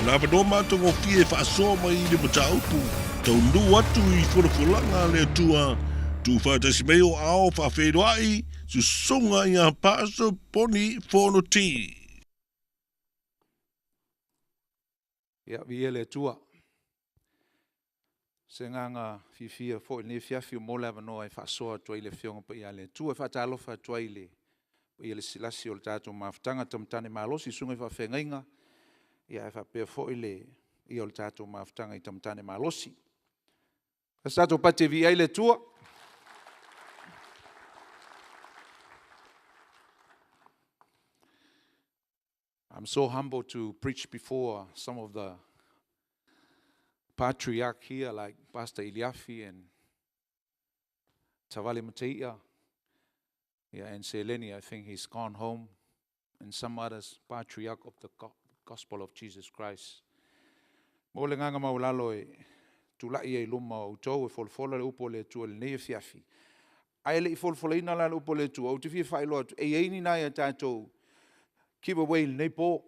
lava no matongo fie fa so mai le mataupu. Tau nu atu I fulanga le tua. Tu fa tasi mei o ao fa whairoai. Su songa I a paso Poni Fonito. Ia via le tua. Se nganga fifia fo ni fiafi mo la no e fa so to ile fionga pa ia le tua fa talo fa to ile ia le silasi o tato maftanga Tane Malosi sunga fa fengainga ia fa pe fo ile ia o tato maftanga I Tane Malosi. Sato pate via ile tua. I'm so humble to preach before some of the patriarch here like Pastor Iliafi and Tavali Mateia. Yeah, and Seleni, I think he's gone home. And some others, patriarch of the gospel of Jesus Christ. Mole nganga maulalo e tulai e luma o tau e folfola le upo le tua le nei fiafi. Ai le folfola ina la upo le tua, o te fia whaelo atu, e eini nai a tātou kiwa wei le nei po.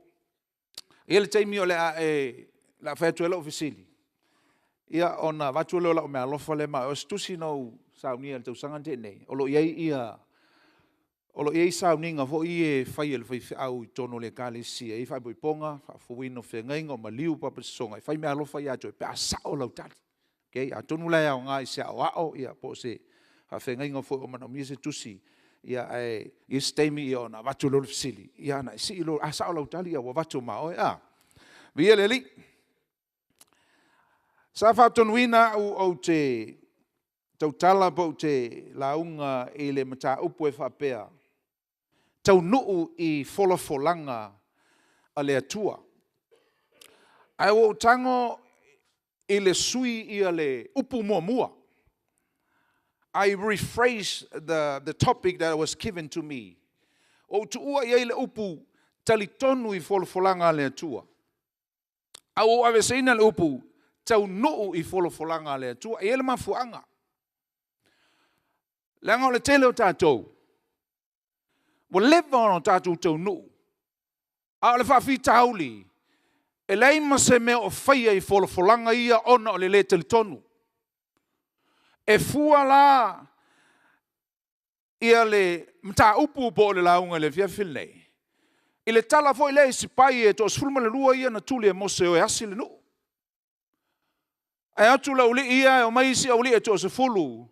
E le taimi o le a e la whaetu e lau fisili. Ia ona watu leo la o mea lofa le ma o stusi no saunia le tau sangante nei. Olo iei sauninga fo I e whai ele whai au I tono le kālesi e whai boi ponga, whawhawino whengainga o maliu papasonga. E whai mea lofa I ato e pe a sao lau tari. Okay, a tonu lai au ngā I se au ao ia po se whengainga fo o mana mi se tusi. Ia e steimi I ona watu leo fisili. Ia na si ilo a sao lau tari ia wa watu mao e a. Via le li. Sa whātonuina o te tautala po te launga I le mata upu e whapea. Tau nuu I folafolanga a le atua. Ai o tango I le sui I a le upu mua. I rephrase the topic that was given to me. O tuua I le upu talitonu I folafolanga a le atua. Au o aveseina le upu tau nuu I folafolanga a le atua. E ele mafuanga. Langa o le tele o tātou. Wa lewa o tātou tau nuu. A o le whawhi tauli. E leima se mea o whaia I folafolanga ia ona o le le tali tonu. E fua la ia le mta upu po le launga le fia filnei. I le tala fo I le sipai e to sfulma le lua ia na tuli e mose o e asi le nuu. E atu la uli ia e o mai si uli e to se fulu.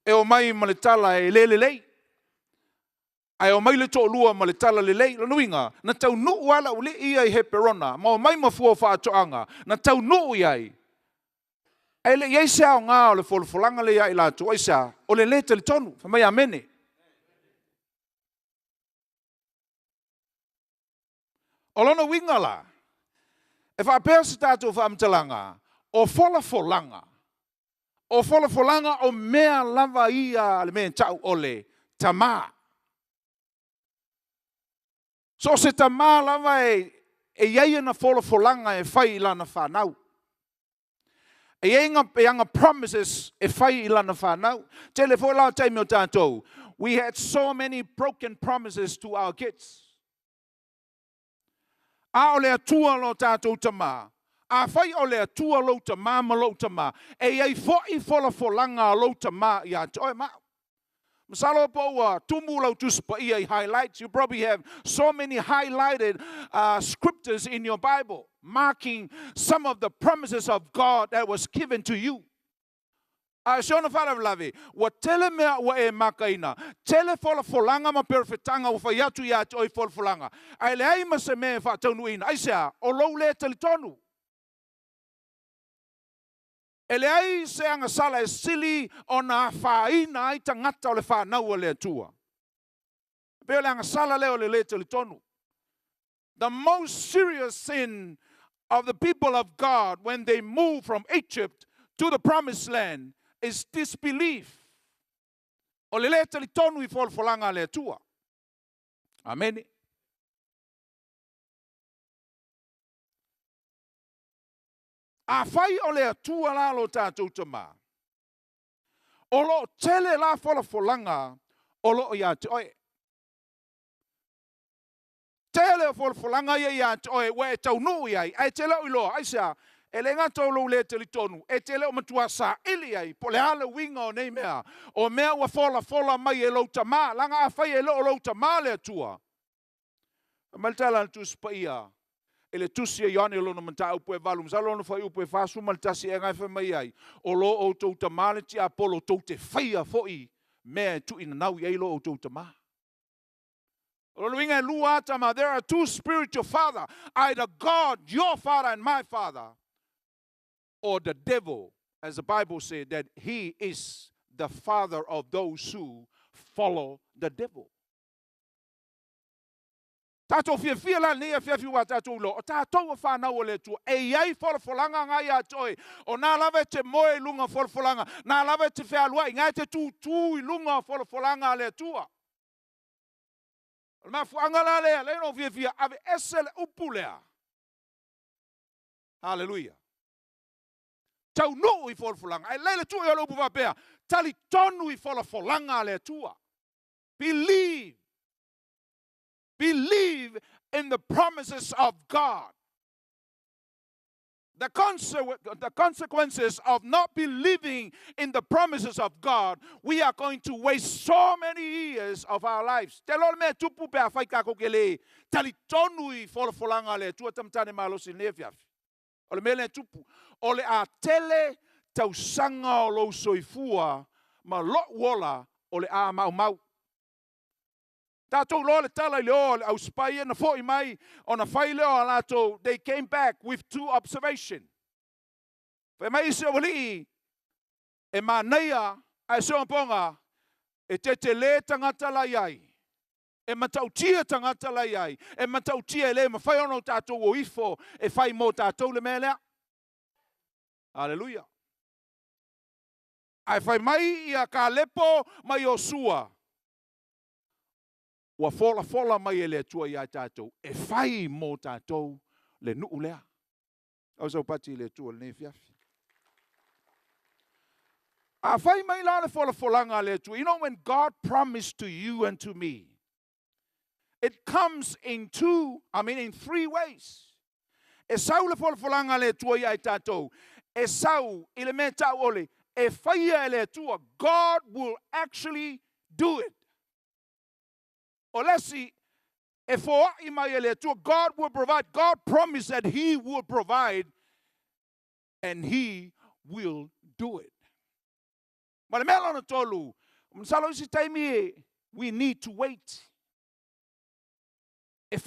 E o mai ma le tala e lei. Ai o mai le to lua ma le tala le lei. La nuinga, na tau nuu ala uli ia I he perona. Ma o mai mafua whaatoanga. Na tau nuu iai. E le iei sea o ngā o le folfolanga le ia I lātu. Oi sea, o le te le tonu. Fa mai amene. O lona winga la. E whapea si tātou whaamtalanga. O folafolanga. O folafolanga o mea lava ia le mea tau o le Tama. So se Tama lava e iei na folafolanga e whai lana whanau. E ianga promises e whai lana whanau. Tele fo lau taimi o tātou. We had so many broken promises to our kids. A o le atua lo tātou Tama. A whai o le atua lo Tama ma lo Tama. E iei fo I folafolanga lo Tama I a toi mao. Masalo po tumu lau tuspa I highlights. You probably have so many highlighted scriptures in your Bible marking some of the promises of God that was given to you. Shona fala lavi. Wa tele mea wa e makaina. Tele folafolanga ma perfetanga wa fayatu ya toi folafolanga. Ai le ai ma se me fa tonu Ai sea o lo le tele tonu. Ele ai se anga sala e sili o na whaina ai tangata o le whanau o le atua. Peo le anga sala leo le tele tonu. The most serious sin of the people of God when they move from Egypt to the promised land is disbelief. O le tele tonu I folfolanga le atua. Amen. A whai o le atua la lo tātou Tama. O lo tele la folafolanga o lo ia te oe. tele o folanga ia oe we tau no ia ai tele o lo ai sa ele nga tolo le tele tonu e tele o matua sa ili ai po le ala winga o nei mea o mea wa fola mai e lo tama langa a fai e lo tama le tua maltala tu spaia ele tusi e yone lo no manta upo e valum salo no fai upo e fasu maltasi e ngai fa mai ai o lo o to tama le ti apolo to te faia foi me tu ina nau i lo o to tama. There are two spiritual fathers, either God, your father, and my father, or the devil, as the Bible said, that he is the father of those who follow the devil. Tato fia la nia fia wa tato lo tato fa na ole tu e yai folanga nga ya toi o na lave te moe lunga folanga na lave te fia lua nga te tu lunga folanga le tua. Ma fuanga le no via ave esel upulea. Hallelujah. Tau no I folanga. Ai lele tu yo lo buva pea. Tali tonu I folanga le tua. Believe in the promises of God. The consequences of not believing in the promises of God, we are going to waste so many years of our lives. Telo me tupu pe afai kako kele tali tonui folanga le tua tamtane malosi nefiaf. Ole mele tupu ole a tele tausanga o lo soifua ma lo wola ole a mau. Tato lo le tala le o au spaia na foi mai ona fai le o lato they came back with two observations. Fe mai se wali e manaia ai so ponga e te le tangata la yai. E matautia tangata la yai. E matautia le ma fai ono tato o ifo e fai mo tato le mele. Hallelujah. Ai fai mai ia ka lepo mai o sua. Wa fola mai ele tua ia tatou e fai mo tatou le nuu lea au so pati le tua le fiafi a fai mai la le folanga le tua. You know, when God promised to you and to me, it comes in three ways. E sau le folanga le tua ia tatou e sau ile me tau ole e fai ele tua. God will actually do it. Olesi, God will provide. God promised that He will provide, and He will do it. But we need to wait. It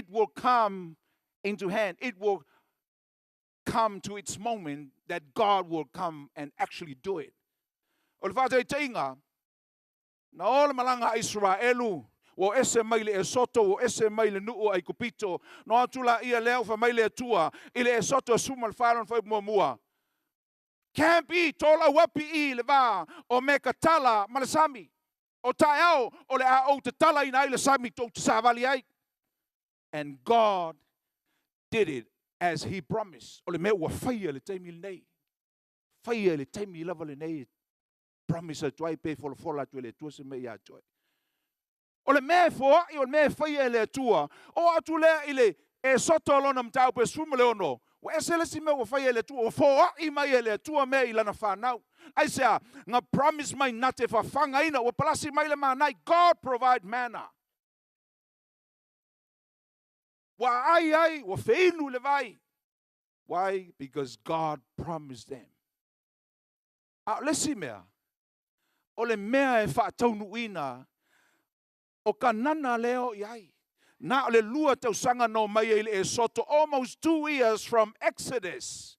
will come into hand. It will come to its moment that God will come and actually do it. Na ole malanga Israelu o ese maile e soto o ese maile nuu ai kupito no atula ia leo fa maile tua ile e soto sumal falon fa mua can't be tola wapi I le va o mekatala malasami o taao o le a o te tala ina ile sami to savali ai. And God did it as He promised. Ole me wa faia le taimi nei faia le taimi lava le nei promise to I pay for to le tua se me ya joy. O le me fo I o me fai le tua o atu le ile e soto lo na mtau pe sumo le ono. O esele si me o fai le tua o fo I mai le tua me I lana fa now. I say nga promise mai nate fa fanga ina o palasi mai le manai. God provide manna. Wa ai o feinu le vai. Why? Because God promised them. Let's see me. Ole mea e whaataunuina o ka nana leo iai. Na ole lua tau sanga no mai e soto almost 2 years from Exodus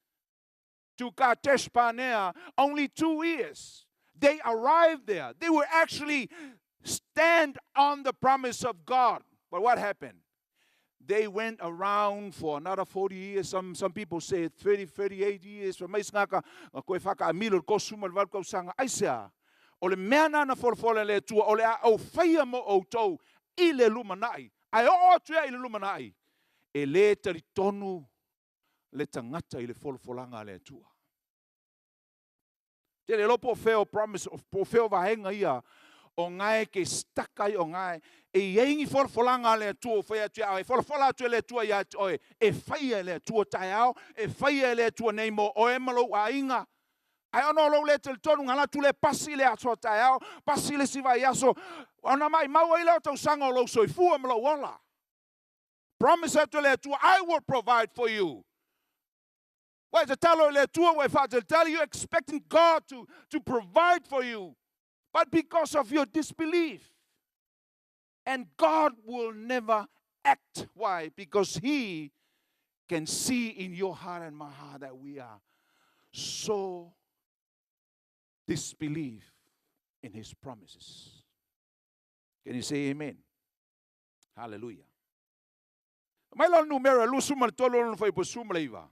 to Kadesh Barnea, only 2 years. They arrived there. They were actually stand on the promise of God. But what happened? They went around for another 40 years. Some people say 38 years. From Maisnaka, koe whaka amilo ko sumal valko sanga aisea. Ole mea na folfola le tua ole a o faia mo o tou I le lumanai. Ai o tua I le lumanai. E le taritonu le tangata I le folfolanga le tua. Te le lopo feo promise of po feo vahenga ia o ngai ke stakai o ngai e yengi folfolanga le tua whea tua e folfola tua le tua ia oe e whaia le tua tai au e whaia le tua nei mo o e malo a inga ai ono lo le tel tonu ngala tu le pasi le ato tai au pasi le siva iaso ona mai mau i le tau sanga o lo soifua malo wala promise to le tua I will provide for you. Why to tell le tua we fa to tell you expecting God to provide for you. But because of your disbelief. And God will never act. Why? Because He can see in your heart and my heart that we are so disbelief in His promises. Can you say amen? Hallelujah. Mai lo numero lu suma tolo no foi po suma leiva.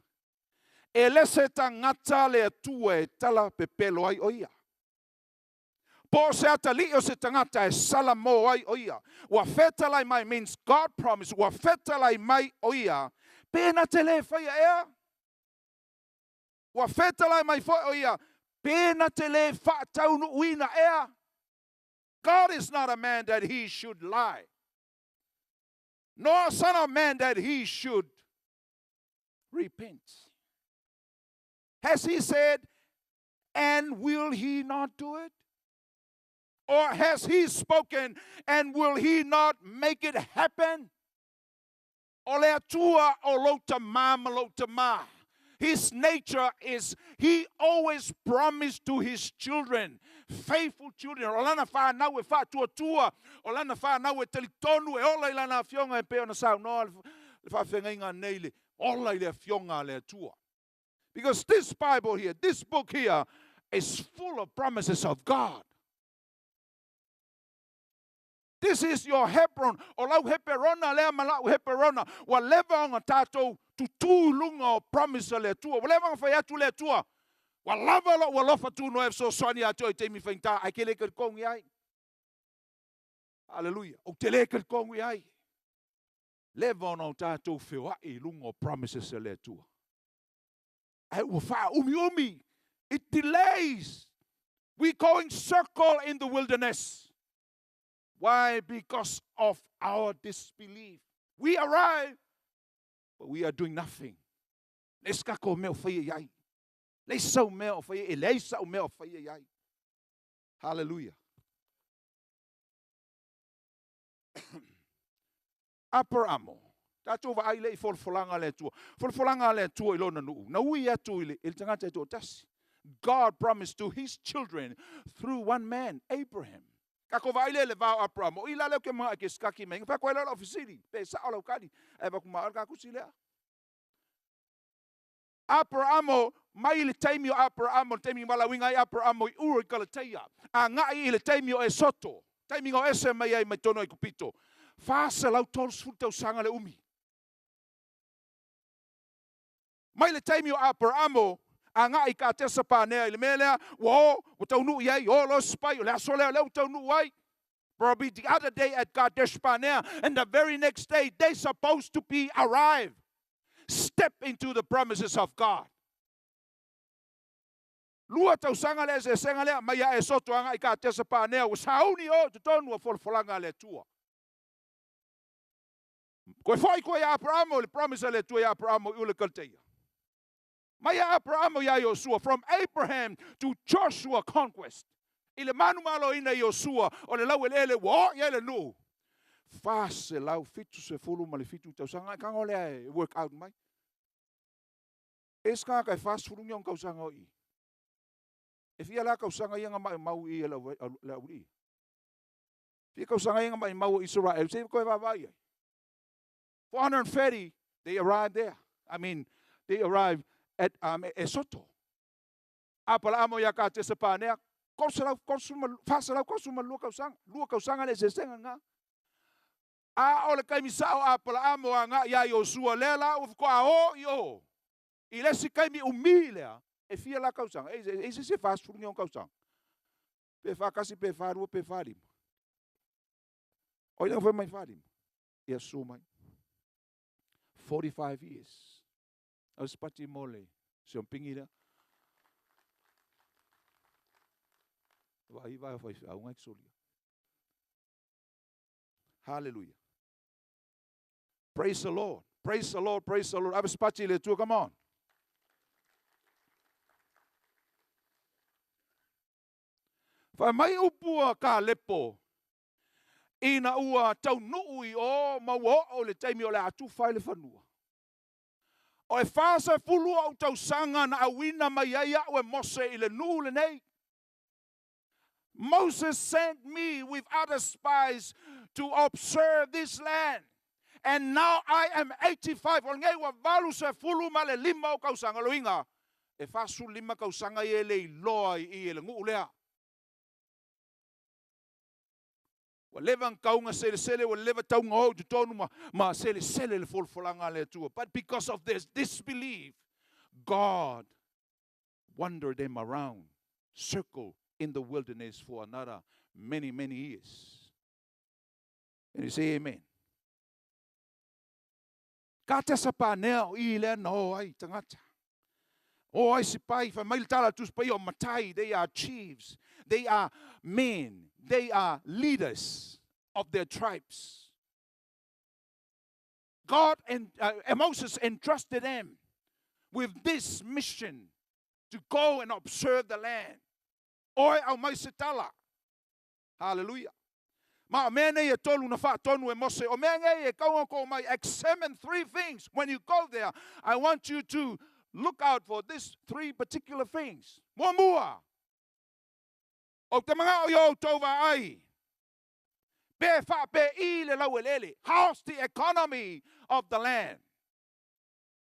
Ele se tangata le tue tala pepelo ai oia. Po se atali o se tangata e sala mo ai oia. Wa feta lai mai means God promised. Wa feta lai mai oia. Pena tele fai ea. Wa feta lai mai fai oia. Pena tele fa taunu uina ea. God is not a man that He should lie. Nor a son of man that He should repent. Has He said, and will He not do it? Or has He spoken, and will He not make it happen? Ole atua o lo tama malo tama. His nature is He always promised to His children, faithful children. Olana fa na we fa tua tua. Olana fa na we telitonu e ola ilana fionga e pe ona sa no le fa fenga neile. Ola ile fionga le tua. Because this Bible here, this book here is full of promises of God. This is your Hebron. Olau heperona le malau heperona. Waleva nga tato tu lunga promise le tua. Waleva nga faya tu le tua. Walava lo walofa tu no ef so swani ato i temi feinta. Ai kele ker kongi ai. Hallelujah. O tele ker kongi ai. Leva nga tato fewa i lunga promises le tua. Ai wafa umi. It delays. We going circle in the wilderness. Why? Because of our disbelief. We arrive, but we are doing nothing. Let's go meo faya yai. Let's so meo faya. Let's so meo faya yai. Hallelujah. Aperamo. Tato va ile folfolanga le tua. Folfolanga le tua ilona nu. Na ui atu ile il tangata to tas. God promised to His children through one man, Abraham. Kako vai le va Abramo. Ila le ke mga ke skaki me. Pa ko ila ofisiri. Pe sa ala kali. E va kuma ka kusile. Abramo mai le taimio Abramo taimio wala winga Abramo uri kalateia. A ngai le taimio e soto. Taimio ese mai ai tono e kupito. Fa se lau tol sulta sanga le umi. Mai le taimio Abramo anga I ka tesa pa ne le mele wo tau nu ye o lo spai le so le tau nu wai probably the other day at Kadesh Barnea and the very next day they supposed to be arrived step into the promises of God. Lua tau sanga le se sanga le mai e soto anga I ka tesa pa ne o sauni o te tonu folfolanga le tua. Ko foi ko ya Abraham le promise le tua ya Abraham u le kalteia. Maya Abraham ya Joshua from Abraham to Joshua conquest. Ile manu malo ina Joshua o le lau ele wo ya le no. Fase lau fitu se fulu male fitu tau sanga ka ngole work out mai. Eska ka fast fulu nyong ka sanga I. E fia la ka sanga yang mai mau I la uri. Fia ka sanga yang mai mau Israel se ko va vai. 430 they arrived there. I mean they arrived at Esoto. Apalamo ya ka te sepane kosala kosuma fasala kosuma lua kausanga le sesenga nga. A ole kai misao apalamo nga ya Joshua lela of ko a yo. Ile si kai mi umilea e fia la kausanga. E se fast food ngon kausanga. Pe fa kasi pe faru pe farim. Olha foi mai farim. E assuma 45 years. Os pati mole, se um pingira. Vai foi a um exolia. Hallelujah. Praise the Lord. Praise the Lord. Praise the Lord. Abis pachi le tu, come on. Fa mai upua ka lepo. Ina ua tau nui o maua o le taimi o le atu fai le whanua. O e whasa fulu au tau sanga na awina mai aia o e mose i le nuu le nei. Moses sent me with other spies to observe this land. And now I am 85. O ngai wa valu se fulu ma le lima o kausanga loinga. E whasu lima kausanga i le iloa i le ngu lea. Wa leva kaunga sele wa leva taunga o tu tonu ma sele le folfolanga le tua. But because of this disbelief, God wandered them around, circle in the wilderness for another many years. And you say amen. Kata sa paneo i le no ai tangata. O ai sipai fa mai tala tu spai o matai, they are chiefs. They are men. They are leaders of their tribes. God and Moses entrusted them with this mission to go and observe the land. Oi au mai se tala. Hallelujah. Ma mene e tolu na fa tonu e mose. O mene e kaunga ko mai examine 3 things. When you go there, I want you to look out for these 3 particular things. Mua. O te mga o yo tova ai. Be fa be I le lawelele. How's the economy of the land?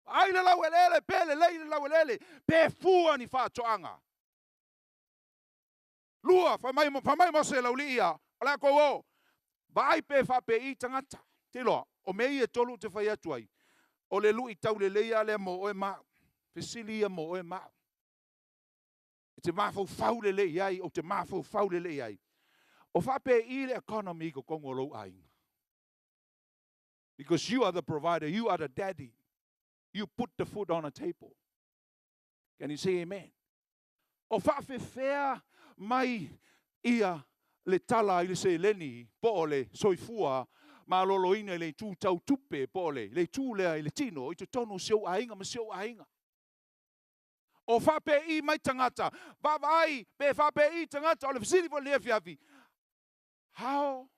Ai le lawelele, be le lawelele. Be fua ni fa toanga. Lua, fa mai mo se laulia. Ala ko o. Ba ai pe fa pe I tangata. Te loa, o mei e tolu te whai atu ai. O le lui tau le leia le mo oe ma. Pesilia mo oe ma. Te mafau fau le le ai, o te mafau fau le le ai. O fa pe I le economy ko kongo lo ai. Because you are the provider, you are the daddy. You put the food on a table. Can you say amen? O fa fe fea mai ia le tala I le se leni po le soifua ma loloina le tu tau tupe po le tu le le tino I te tonu seo ainga ma seo ainga. O fa pe I mai tangata ba vai pe fa pe I tangata o le fisili vo le fiafi. How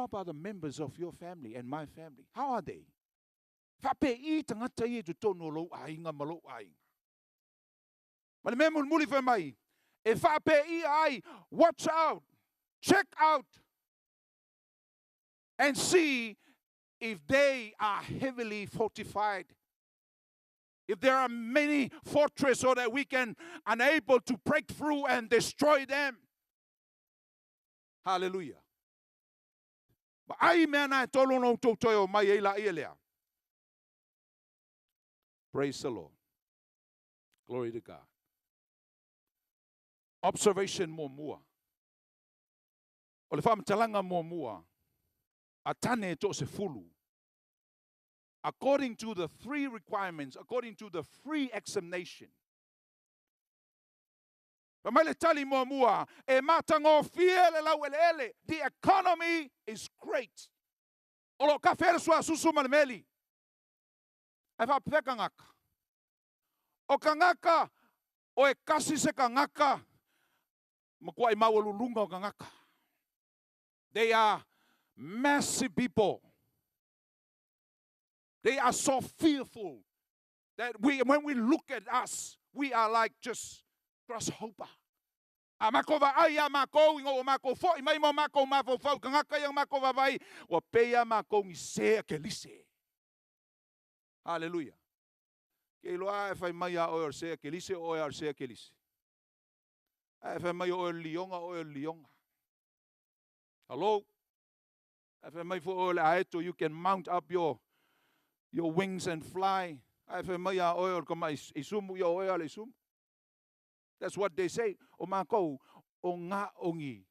about the members of your family and my family? How are they? Fa pe I tangata I te tonu lo ainga ma lo ainga. Ma le memu muli fa mai. E fa pe I ai, watch out, check out, and see if they are heavily fortified. If there are many fortresses so that we can unable to break through and destroy them. Hallelujah. But ai mea na tolo no totoyo mai e la ilea. Praise the Lord. Glory to God. Observation mua. O le whamatalanga mua. A tane to se fulu. According to the 3 requirements, according to the free examination. Pamele tali mua. E matango fiele la welele. The economy is great. O lo ka fere sua susu malemeli. E fa peka ngaka. O kangaka o e kasi se kangaka. Makuai mawalulunga o kangaka. They are massive people. They are so fearful that when we look at us, we are like just grasshopper. Amakova aya mako ingo mako fo mai mo mako mafo fo kangaka yang mako vai wa peya mako ngi se kelise. Hallelujah. Ke loa fa mai ya o se kelise o ya se kelise. Fa mai o lionga. Hello. Fa mai fo o la eto you can mount up your wings and fly. Fa mai ya o ko mai isumu yo o le sum. That's what they say. O mako o nga ongi.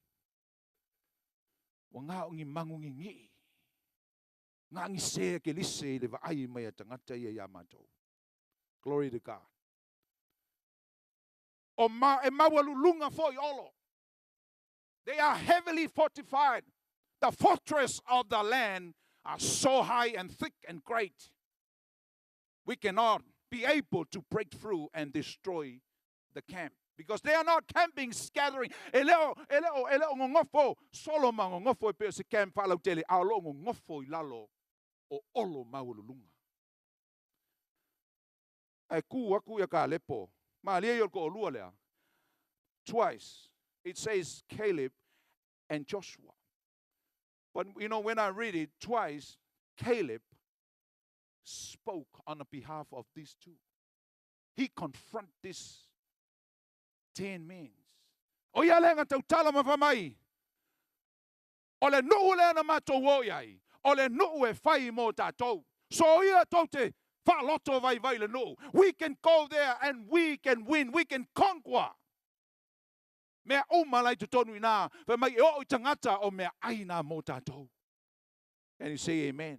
O nga ongi mangungi ngi. Nga ngi se ke lise le vai mai tangata ia yamato. Glory to God. O ma e mawalulunga fo olo. They are heavily fortified. The fortress of the land are so high and thick and great. We cannot be able to break through and destroy the camp. Because they are not camping, scattering. Eleo ngofo Solomon ngofo pe se camp fa tele alo ngofo ilalo o olo maulunga. Ai aku ya ka lepo. Ma le yo ko lua le. Twice it says Caleb and Joshua. But you know, when I read it twice, Caleb spoke on the behalf of these two. He confronted these 10 men. O ia lenga tau tala mawhamai. O le nuu le na mato woiai. O le nuu e whai mo tātou. So ia tau te whaloto vai vai le nuu. We can go there and we can win. We can conquer. Mea umalai te tonu ina. Whamai e o tangata o mea aina mo tātou. And you say amen.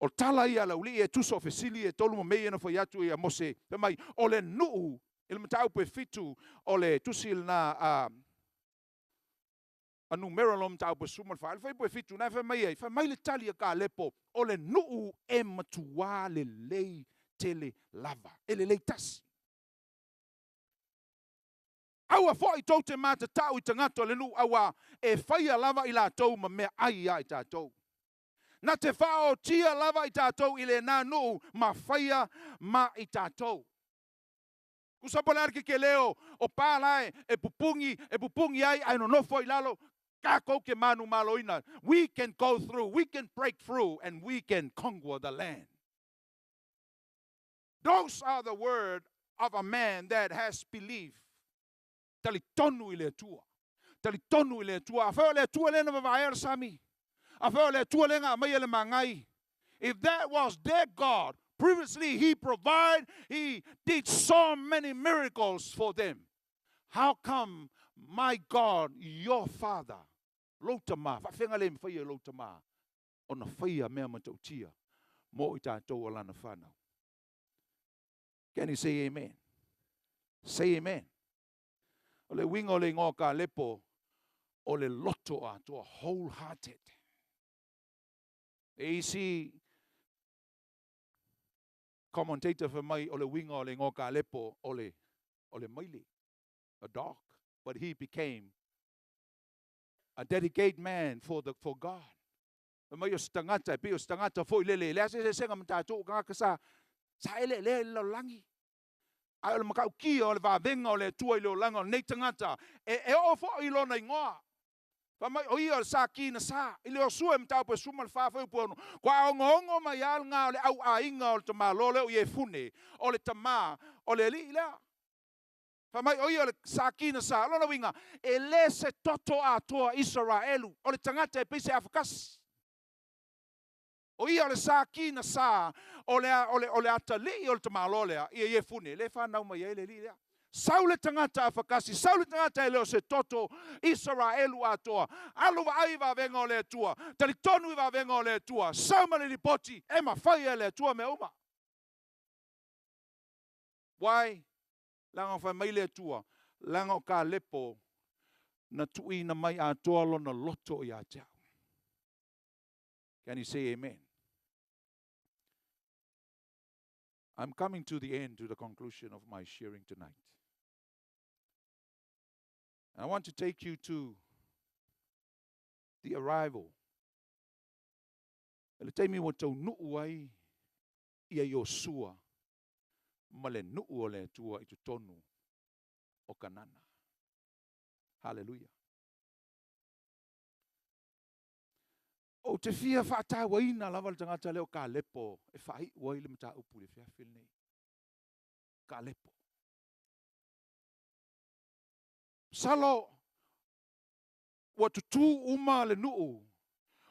O tala ia la uli e tuso fesili e tolu mo mei na foi atu ia mose. Whamai o le nuu il matau pe fitu o le tusil na anu merolom tau pe sumal fa fai pe fitu na fa mai le tali ka lepo o le nuu e matua le lei tele lava ele lei tasi aua foi tau te mata tau I tangato le nuu aua e fai lava I la tau ma me ai ai tatou na te fao tia lava I tatou I le na nuu ma fai ma I tatou. Kusapolar ke leo o palai e pupungi ai no foi lalo kako ke manu maloina. We can go through, we can break through, and we can conquer the land. Those are the word of a man that has belief. Talitonu ile tua. Talitonu ile tua. Afeo le tua le na vaer sami. Afeo le tua le nga mai le mangai. If that was their God, previously, he provided, he did so many miracles for them. How come my God, your Father, lotama, whawhenga le mwhia lotama, o na whia mea matautia, mo I tātou o lana whanau. Can you say amen? Say amen. O le winga o le ngō ka lepo, o le loto a toa wholehearted. E isi, commentator for mai o le winga o le ngoka lepo o le maili, a dog, but he became a dedicated man for God. Mai o stangata pe o stangata foi lele le se senga mtato ka sa ele le lo langi. Ai o makau ki o le va venga o le tua I lo langa nei tangata e o fo I lo na ngoa. Famai o ia sa ki na sa I le sua mtau pe sumal fa foi pono kwa ngongo mai al nga le au ainga o tama lole o ye fune o le tama o le li la famai o ia le sa ki na sa lo na winga e le se toto a toa Israelu o le tangata e pese afakas o ia le sa ki na sa o le atali o le tama lole ye fune le fa na mai le li la Saule tangata afakasi, Saule tangata leo se toto Israelu atoa. Alu wa ai va venga o le tua. Talitonu va venga o le tua. Sauma le ripoti, e mawhai le tua me uma. Why? Langa whai mai le tua. Langa o ka lepo na tui na mai atoa lo na loto I a tau. Can you say amen? I'm coming to the end, to the conclusion of my sharing tonight. I want to take you to the arrival. Le taimi o tau nuu ai ia Yosua ma le nuu o le tua I tonu o Kanana. Hallelujah. O te fia whaatawaina lava le tangata leo ka lepo e whai wai le mata upu le fia whilnei. Ka lepo. Salo wa tutu uma le nuu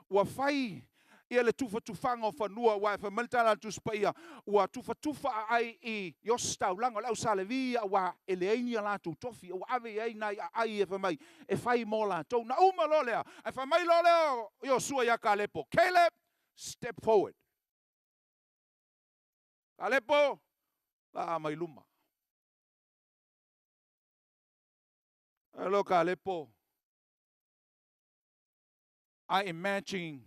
wa fai ia le tufa tufanga o whanua wa e whamaltala tuspaia wa tufa ai I yostau langa lau salevia wa eleini ala tu tofi wa ave ai nai ai e whamai e whai mo la tau na uma lolea e whamai lolea Yosua ya Kalepo. Caleb, step forward. Kalepo la mai luma. Hello, Kalepo. I imagine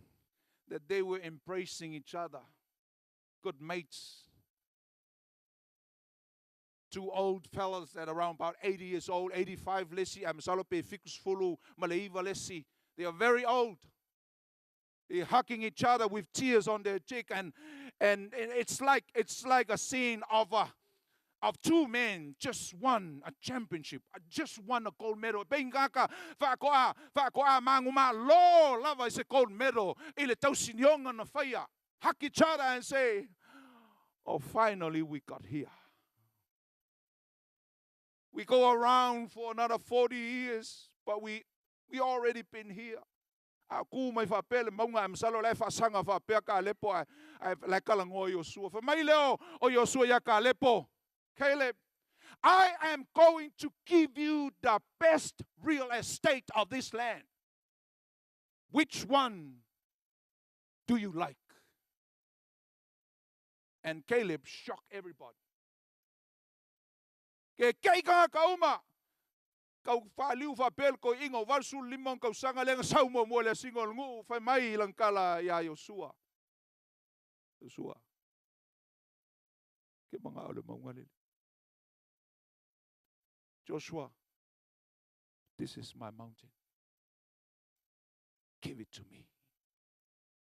that they were embracing each other. Good mates. Two old fellas that are around about 80 years old, 85 lesi, amsalope ficus fulu, maleiva lesi. They are very old. They're hugging each other with tears on their cheek, and it's like a scene of two men just won a championship, just won a gold medal. Bengaka fa koa manguma lo lava is a gold medal. Ile tausinyonga na fire. Hug each other and say, "Oh, finally we got here." We go around for another 40 years, but we already been here. Aku mai fa pele maunga am salo lai fa sanga fa pe ka lepo ai la kala ngo Yosua. Fa mai leo o Yosua ya ka lepo. Caleb, I am going to give you the best real estate of this land. Which one do you like? And Caleb shocked everybody. Ke kai ka kauma. Kau faliu fa pel ko ingo valsu limong kau sanga lenga sau mo le singol ngu fa mai lang kala ya Yosua. Yosua. Ke mga ole maungalil. Joshua, this is my mountain. Give it to me.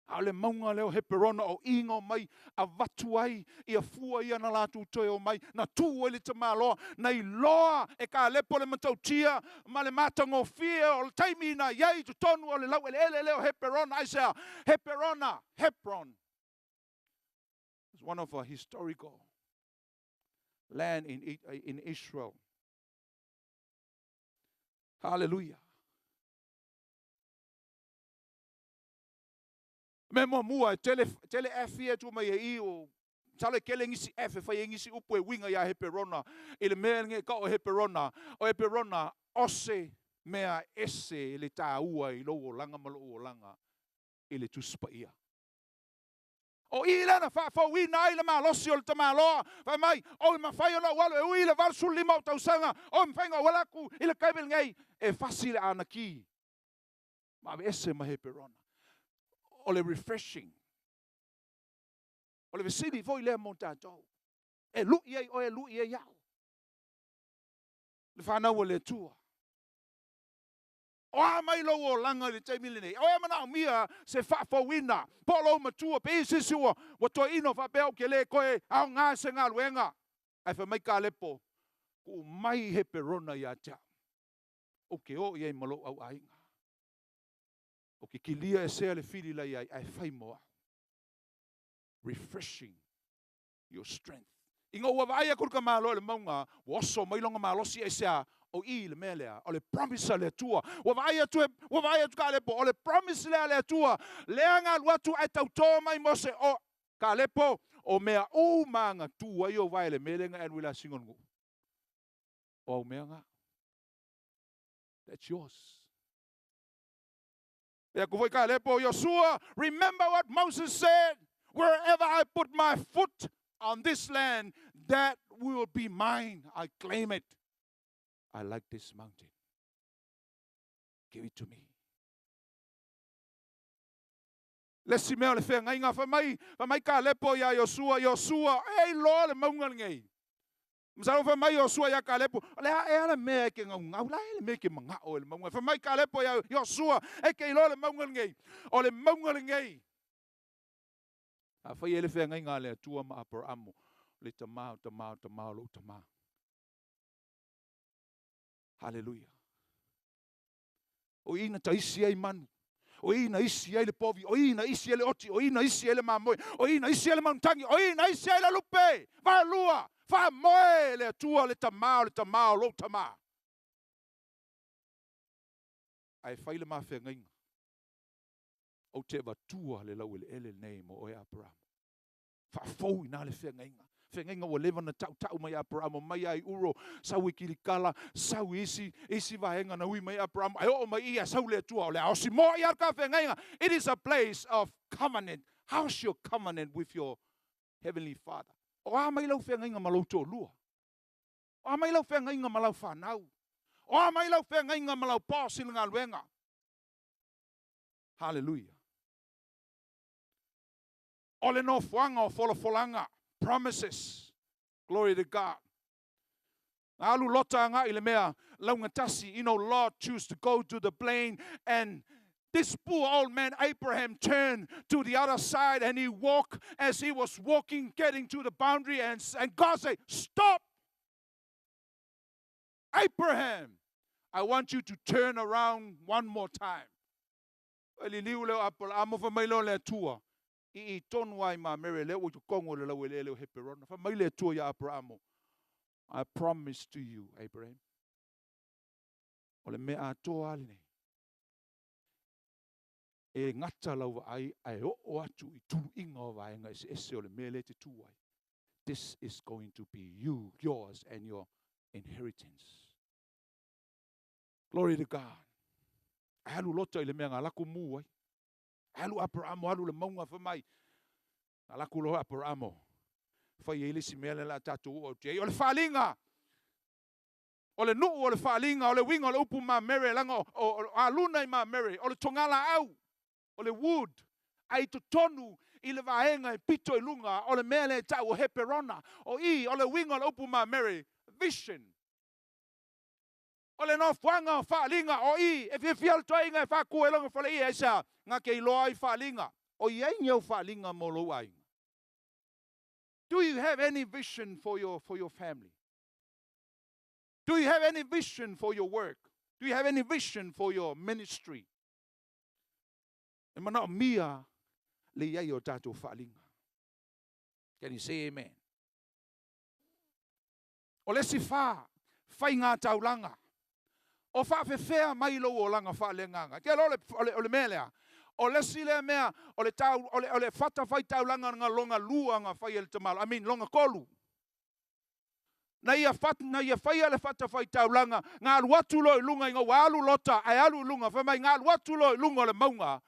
Ale maunga leo he perona o ingo mai a watu ai I a fua ia na latu toi o mai na tu ele te malo na I loa e ka lepo le matautia ma le matango fia o le taimi na iai tu tonu o le lau ele leo he perona Isaiah he perona Hebron is one of a historical land in Israel. Hallelujah. Memo mua tele F tu mai I o tale kele ngisi F fa ngisi upu e winga ya Heperona ile menge ka o Heperona ose mea ese le taua I lo langa malo o langa ile tu spaia o ile na fa wina ile Malosi o le tamaloa fa mai o ma fa yo walo e ile var sul lima tau sanga o mfenga wala ku ile kaibel ngai e facile anaki ma ese ma Heperona ole refreshing. Ole vesili voi le montato. E lu ye o e lu ye yao. Le fana ole tua. O mai lo o langa le te milene. O e mana mia se fa fo wina. Polo matua pe se sua. Wa to ino fa pe o ke le koe au nga se nga luenga. Ai fa mai ka lepo. Ku mai he perona ya ta. O ke o ye malo au ainga. O ke kilia e sea le fili lai ai fai moa. Refreshing your strength. Ingo wa vai kur ka malo le maunga, woso mai longa Malosi e sea o I le melea, o le promise le tua. Wa vai tu ka lepo, o le promise le tua. Leanga watu ai tau to mai mose o ka lepo o mea o manga tua yo vai le melenga en wila singongu. O mea that's yours. Joshua, remember what Moses said, wherever I put my foot on this land, that will be mine. I claim it. I like this mountain. Give it to me. Let's see me le fe ngai nga fa mai ka lepo ya Joshua ei lo le maunga ngai. Msalo fa mai Joshua ya ka lepo le e me ke ngau la le me ke manga o le maunga fa mai ka lepo ya Joshua e ke lo le maunga ngai o le maunga ngai. A fa ele fe ngai nga le tua ma Abraham le tama lo tama. Hallelujah. O ina taisi ai manu. O ina isi ai le povi, o ina isi ai le oti, o ina isi ai le mamoi, o ina isi ai le mantangi, o ina isi ai le lupe. Va lua, va moe le tua le tamao lo tama. Ai fai le mafe ngainga. O te va tua le lau ele nei mo o e Abraham. Fa fou ina le fe ngainga. Fengenga o leva na tau mai Abraham mai ai uro sau kilikala sau isi vaenga na ui mai Abraham ai o mai ia sau le tua le osi mo ia ka fengenga. It is a place of covenant. How's your covenant with your heavenly Father? O a mai lau fengenga malau to lua. O a mai lau fengenga malau whanau. O mai lau whenga inga malau pōsi ngā luenga. Hallelujah. Ole no whanga o wholofolanga. Promises. Glory to God. Alu lota ngā ile mea laungatasi. You know, Lord choose to go to the plain, and this poor old man Abraham turned to the other side, and he walked. As he was walking, getting to the boundary, and God said, stop. Abraham, I want you to turn around one more time. I promise to you, Abraham. Ole mea atoa aline. E ngata lau ai o atu I tu inga o vaenga ese ole mea le te tuai. This is going to be you, yours, and your inheritance. Glory to God. Alu lota ile mea ngalaku muai. Alu Abrahamo, alu le maunga whamai. Ngalaku lo Abrahamo. Whai ele si mea la tatu o te. Ole whalinga. Ole nuu ole whalinga. Ole winga ole upu ma mere langa. O alunai ma mere. Ole tongala au. Ole wood. Ai to tonu. Ile vahenga I pito I lunga. Ole mea le tau o heperona. O I ole winga ole upu ma mere. Vision. Ole no whanga whalinga o I. E whial toinga e whaku e longa whale I esa. Ngā kei loa I whalinga. O I ai nyau whalinga mo lo ai. Do you have any vision for your family? Do you have any vision for your work? Do you have any vision for your ministry? E mana o mia le iai o tātou whalinga. Can you say amen? O lesi wha ngā taulanga. O wha whewhea mai lo o langa wha lenganga. Kia ole mea lea. O lesi lea mea, ole whata whai taulanga ngā longa lua ngā whai ele tamalo. I mean, longa kolu. Na ia whai ele whata whai taulanga, ngā luatu lo I lunga I ngā walu lota, ai alu lunga, whamai ngā luatu lo I lunga le maunga,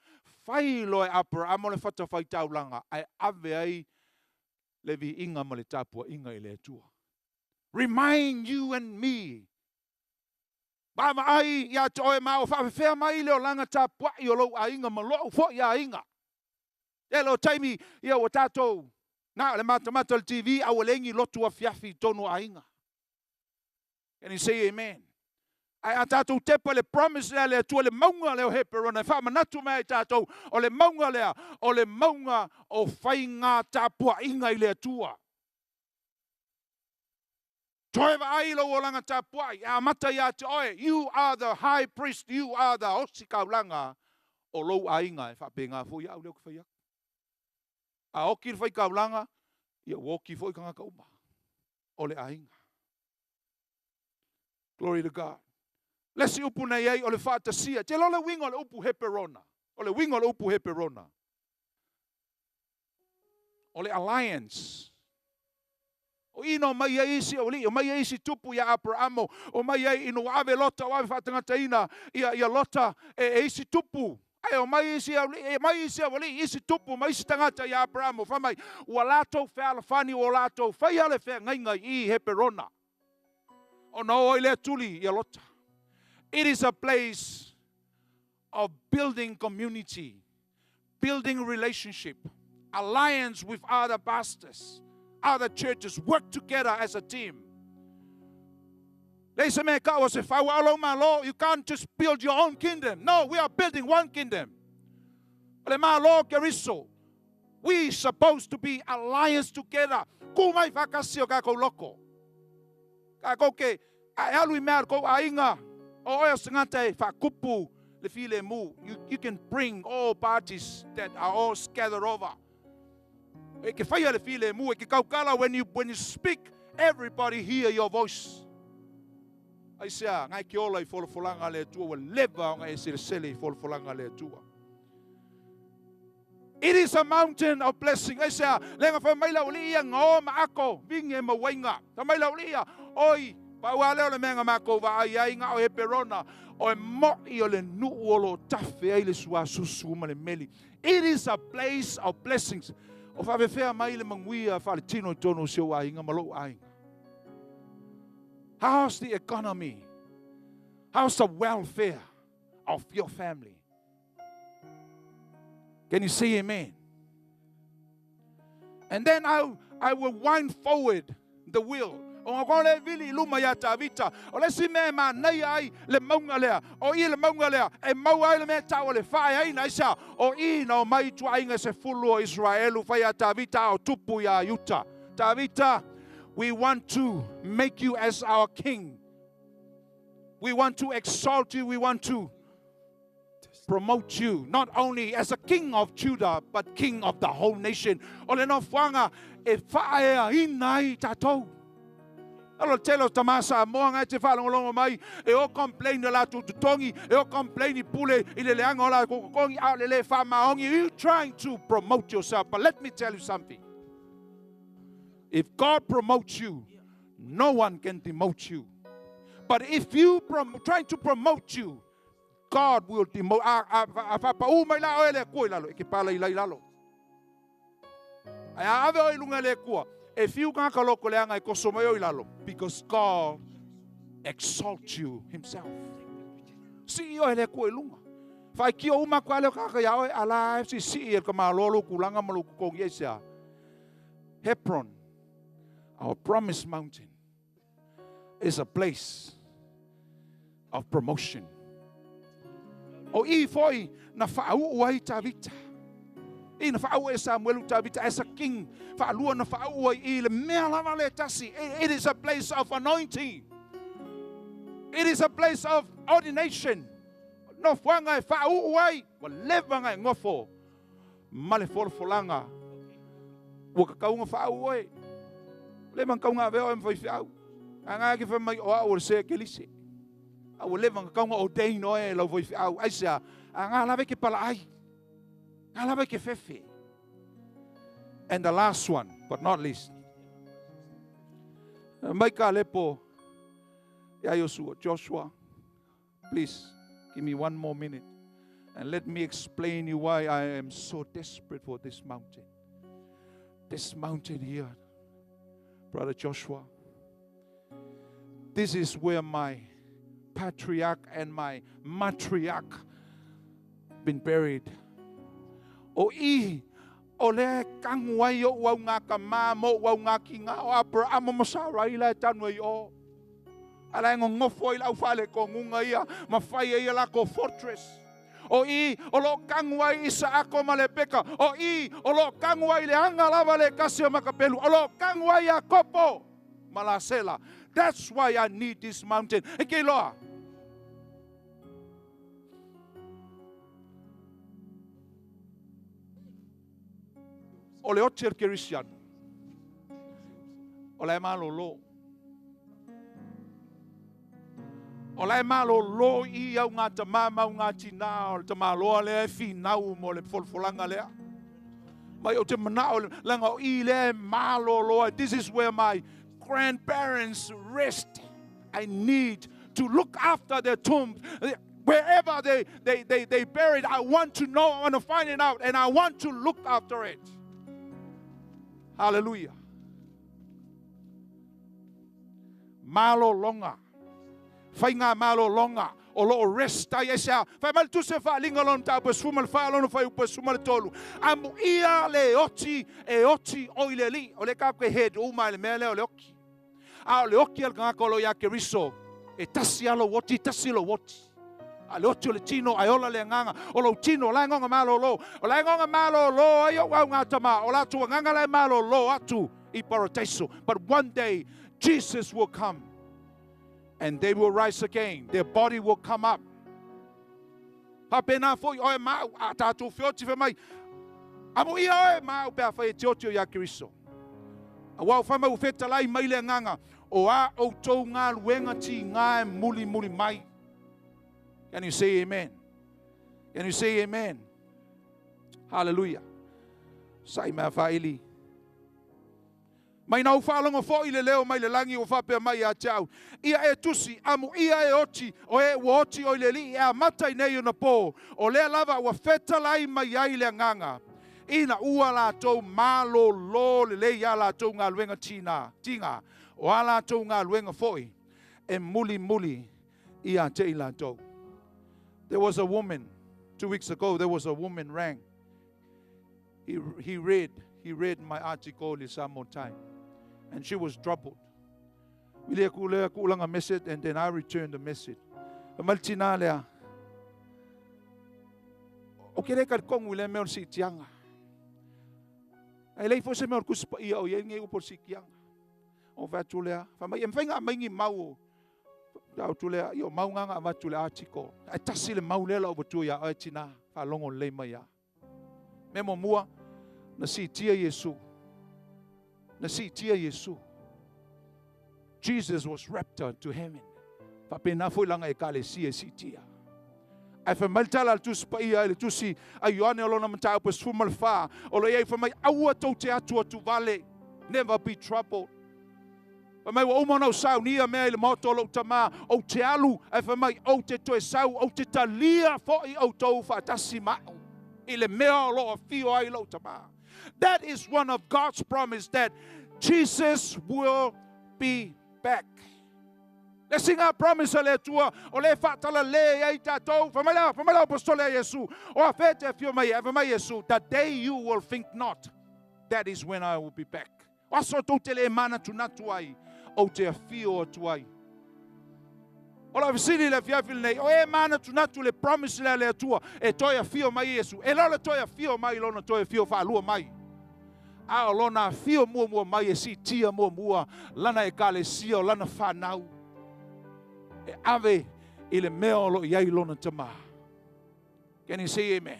whai lo I Abraham le whata whai taulanga, ai ave ai le vi inga mo le tapua inga I le atua. Remind you and me. Mama ai ia te oe mao whawhewhea mai leo langa tā pua I o lau a inga ma loo fo ia inga. E lo taimi ia o tātou. Nā le mata le TV a o lengi lotu a fiafi tono a inga. Can you say amen? Ai a tātou tepa le promise lea le tua le maunga leo heperona. Wha manatu mai tātou o le maunga lea. O le maunga o whai ngā tā pua inga I le tua. Toeva ailo o langa tapuai, a mata ia te oe, you are the high priest, you are the osikau o lou ainga e whape ngā fo ia au leo kwhaiak. A oki whai kaulanga, ia woki fo I kanga kauma. O le ainga. Glory to God. Lesi upu nei ei o le whātasia, te lo le winga o le upu heperona. O le winga o le upu heperona. O le alliance. O ino mai isi o li, o mai isi tupu ia Abrahamo, o mai ino ave lota, o ave whatangata ina, ia lota e isi tupu. Ai o mai isi o li, isi tupu, mai isi tangata ia Abrahamo, whamai, ua lato wheala whani o lato, whaiale whea ngainga I heperona. O no o ile tuli ia lota. It is a place of building community, building relationship, alliance with other pastors, other churches, work together as a team. You can't just build your own kingdom. No, we are building one kingdom. We supposed to be alliance together. You can bring all parties that are all scattered over. When you speak, everybody hear your voice. I say, ngai ki ola I folfolanga le tua, leva ngai sele folfolanga le tua. It is a mountain of blessing. I say, lenga fa maila ulia ngo maako, vinge mawenga. Ta maila ulia, oi, pa wale ole menga mako va ai nga o heperona, o mo I ole nu olo tafe ai le sua susu ma le meli. It is a place of blessings. O fa vefea mai le manguia fa le tino tono seo ai nga malo ai. How's the economy? How's the welfare of your family? Can you say amen? And then I will wind forward the wheel. O ngole vili luma ya tavita. O le si me ma nei ai le maunga lea. O I le maunga lea. E mau ai le me tau le whae ai na isa. O I na o mai tuainga se fulu o Israelu whai a tavita o tupu ya yuta. Tavita, we want to make you as our king. We want to exalt you. We want to promote you, not only as a king of Judah, but king of the whole nation. Ole no whanga e whaea inai tatou. Alo telo tamasa moa ngai te whalongolongo mai e o complain la tutongi e o complain I pule I le leanga ola kokongi a le le whamaongi. You're trying to promote yourself, but let me tell you something. If God promotes you, no one can demote you. But if you trying to promote you, God will demote. If you can't because God exalts you Himself. See you ele ko ilunga. Fai ki o uma kwale ka ya alive si el kama lolo kulanga maluku kong yesia. Hebron, our promised mountain, is a place of promotion. O I foi na fa'au wai tavita. I na fa'au e Samuel tavita as a king. Fa'alua na fa'au wai I le mea lava le tasi. It is a place of anointing. It is a place of ordination. No whanga e wha'au wai. Wa levanga e ngofo. Male folanga. Waka kaunga wha'au wai. Le man kaunga veo em whaiwhau. Anga ki whamai o a o se kelise. I will live on kaunga o dei noe lo voi au aisa anga lave ke pala ai nga lave ke fefe. And the last one but not least, mai ka lepo ya Joshua, please give me one more minute and let me explain you why I am so desperate for this mountain here, Brother Joshua. This is where my patriarch and my matriarch been buried. O I ole kangwai o wa nga kama mo wa nga kinga o Abraham mo sa raila tanway o ala ngofo ila ufale ko ngunga ia mafai ia la ko fortress. O I olo kangwai isa ako malepeka. O I olo kangwai le anga lava le kasio makapelu. Olo kangwai akopo malasela. That's why I need this mountain. Eke loa. Ole ocher Christian. Ole malolo. Ole malolo I au ngā tamama au ngā tina o te maloa le finau mo le folfolanga lea. Mai o te manao langa o I le malolo. This is where my grandparents rest. I need to look after their tombs. Wherever they buried, I want to know, I want to find it out, and I want to look after it. Hallelujah. Malo longa. Fainga malo longa. O lo resta yesa. Fa mal tu se fa linga lon ta pe sumal fa lon fa pe sumal tolu. Amu ia le oti e oti oileli. O le ka ke head o mai le mele o le oki. A le oki al ga kolo ya ke riso. E tasi alo woti tasi lo woti. A le oti o le tino ai ola le nganga. O lo tino la ngonga malo lo. O la ngonga malo lo ai o nga tama. O la tu nganga le malo lo atu I paradiso. But one day Jesus will come. And they will rise again. Their body will come up. Hapena foi o ma atatu fioti fe mai. Amo ia o ma o pe fa tiotio ya Kristo. Wa fa ma feta lai mai le nganga o a o tou nga luenga ti nga muli mai. Can you say amen? Can you say amen? Hallelujah. Sai ma fa ili. Mai nau whaalonga fo I le leo mai le langi o whapea mai a tau. Ia e tusi, amu ia e oti, o e oti o le li, e a matai nei o na pō. O lea lava ua whetalai mai ai le nganga. Ina ua la tau malo lo le le ia la tau ngā luenga tinga. O a la tau ngā luenga foi. E muli ia te ilato. There was a woman, 2 weeks ago, there was a woman rang. He read my article some more time. And she was troubled. Wile kulang a message, and then I returned the message. Maltina lea. Okay, ka kong wile meon si tianga. Ai lei fo se meon kuspa ia o ye nge upor si kianga. O va tulea, fa mai emfenga mai ngi mau. Da tulea yo mau nga va tulea article. Ai tasile mau lela o tu ya ai tina fa longo le mai ya. Memo mua na si tia Yesu. Na si tia Yesu. Jesus was raptured to heaven. Papena foi langa e kale si tia. Ai fa maltala tu spaia le tu si ayone lo na mta pa sumal fa o lo ye fa mai aua to te atu tu vale. Never be troubled. Fa mai o mona sau nia me le moto lo tama o te alu ai fa mai o te to sau o te talia fo I o to fa tasima. Ile mea lo fio ai lo tama. That is one of God's promise that Jesus will be back. Let's sing our promise le tua o le fatala le ai tatou famala apostole Yesu o afete fio mai ave mai Yesu that day you will think not that is when I will be back. Waso to tele mana tunatu ai o te fio tuai. Ola visili le fia fil nei o e mana tunatu le promise le tua e toia fio mai Yesu e lo toia fio mai lo na toia fio fa lua mai. A lona fio mua mai e si tia mua lana e kale sio lana whanau e ave I le mea lo iai lona tama. Can you say amen?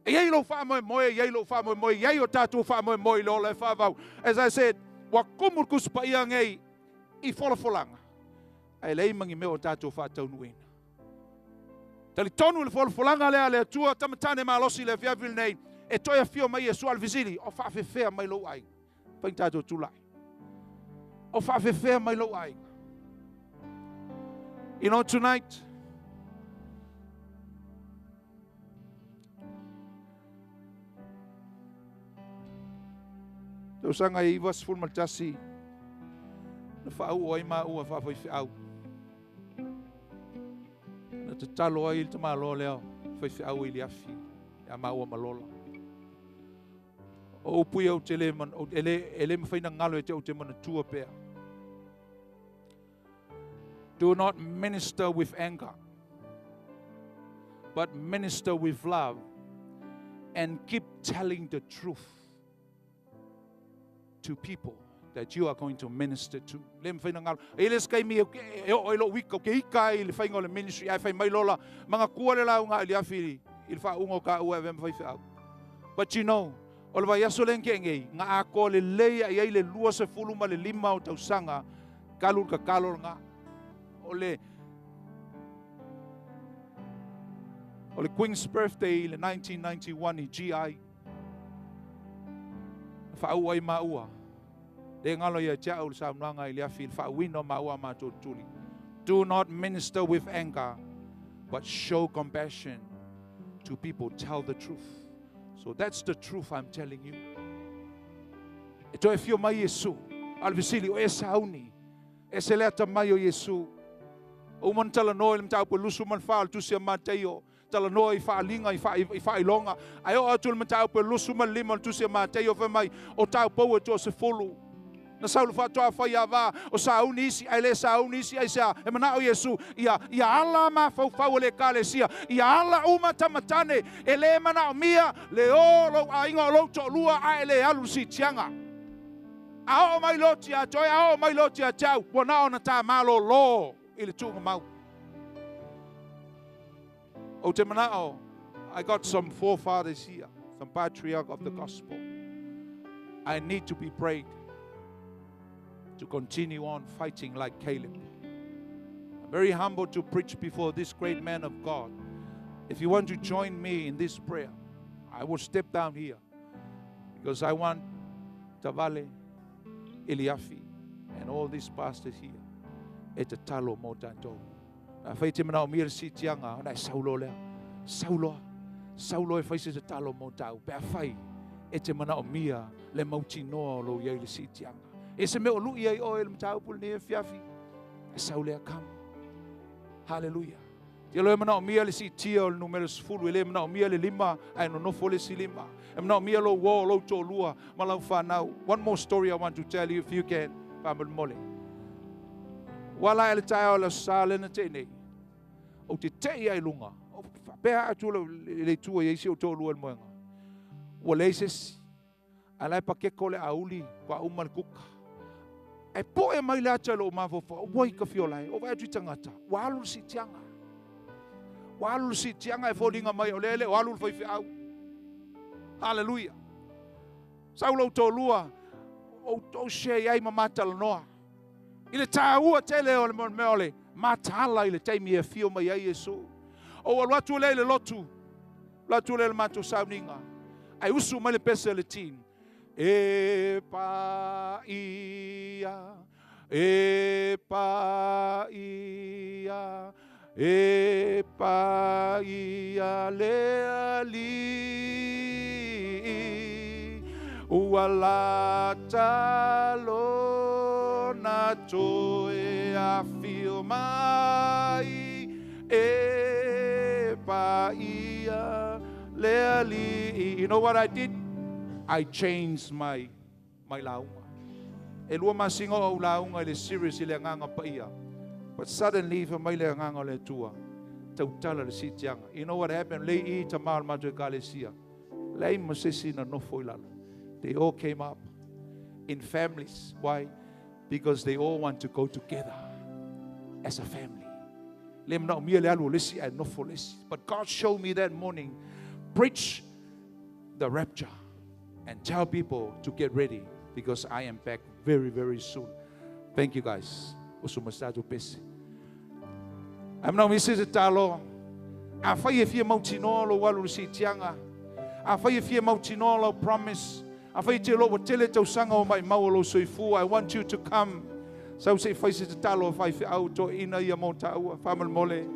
E iai lo wha moe iai lo wha moe iai o tātou wha moe lo le wha. As I said, wa kumur kuspa ia ngei I wholafolanga. Ai lei mangi mea o tātou wha taunuina. Tali tonu le wholafolanga le tua tamatane Malosi le fiavil nei. E toia fio mai Yesu al visili o fa fea mai lo ai. Pai tātou tulai. O fa fea mai lo ai. You know, tonight, tau sanga I was full maltasi na whaau ai ma ua whawhai whiau. Na te talo ai te maa lo leo whai whiau I liafi ya ma ua malola. O pui au te le man, ele mwhaina ngalo e te au te mana tua pea. Do not minister with anger, but minister with love and keep telling the truth to people that you are going to minister to. Le mwhaina ngalo. Ele skai mi e o ilo wika ke ika I le whainga le ministry ai whai mai lola mga kua le lau ngā liafi I le whaungo ka ua e whai whiau. But you know, o le vai aso len kengei nga ako le leia I le lua se fulu ma le lima o tausanga kalur ka kalor nga o le Queen's birthday le 1991 I GI whaau ai maua le ngalo ia tia o sa mranga I le afi whauino maua mātou tuli. Do not minister with anger but show compassion to people. Tell the truth. So that's the truth I'm telling you. E toi fio mai Yesu. Alvisili o e sauni. E se lea ta mai o Yesu. O man tala noi le mtau po lusu man whaal tusia māteio. Tala noi whaalinga I whailonga. Ai o atul mtau po lusu man lima tusia māteio whamai. O tau pou e to se folu. Na saulu whatoa whai awa. O sauni isi. Ai le sauni isi. Ai sea. E mana o Yesu. Ia ala ma whau le kale sia. Ia ala uma tamatane. E le mana o mia. Le o lo a inga o lo to lua. Ai le alu si tianga. A o mai loti a toi. A o mai loti a tau. Wana o na ta malo lo. I le tunga mau. O te mana o. I got some forefathers here. Some patriarch of the gospel. I need to be prayed to continue on fighting like Caleb. I'm very humbled to preach before this great man of God. If you want to join me in this prayer, I will step down here because I want Tavale, Eliafi, and all these pastors here at the talo mo tanto. Na faite mana o mir si tianga na Saulo le. Saulo e faise te talo mo tau. Pe fai e te mana o mia le mautino lo ye le si tianga. E se me o lui ai o el mtau pul ne fiafi. E Saulo come. Hallelujah. Te loe mana o mia le si tia o le numero sifuru, ele mana o mia le lima, ai no nofo le si lima. E mana o mia lo wo, lo to lua, malau whanau. One more story I want to tell you if you can. Whamal mole. Wala ele tae o la sale na te nei. O te tei ai lunga. O pēha atu le tua yeisi o to lua le moenga. Wa leises, alai pakeko le auli, kwa umal kuka. E po e mai le ata lo mawawha, o wai ka fiolai, o vai atu tangata. Wa alu si tianga. Walu si tianga e fodinga mai o lele, walu foi fi au. Hallelujah. Saulo tolua o to she ai mamata noa. Ile taua tele o meole, matala ile taimi e fio mai ai Yesu. O watu lele lotu. Lotu lele mato sauninga. Ai usu mai le pesa le tin. E pa ia. E pa ia. E pa ia le ali ua la talo na toe a fio mai e pa ia le ali. You know what I did? I changed my launga. E lua masingo au launga le series ile nganga pa ia. But suddenly, for my nganga le tua, tautala le sitianga. You know what happened? Lei Tama majo kalesia. Lei masisi na no foilalo. They all came up in families. Why? Because they all want to go together as a family. Lem na umia le alu lesi and no folesi. But God showed me that morning, preach the rapture and tell people to get ready because I am back very, very soon. Thank you guys. Usumastado pese. I'm now Mrs. Talo. I fire fear moutinolo walu si tianga. I fire fear moutinolo promise. I fire tell over tell it to sanga my maulo soifu. I want you to come. So say faces Talo 5 out in a yamota family mole.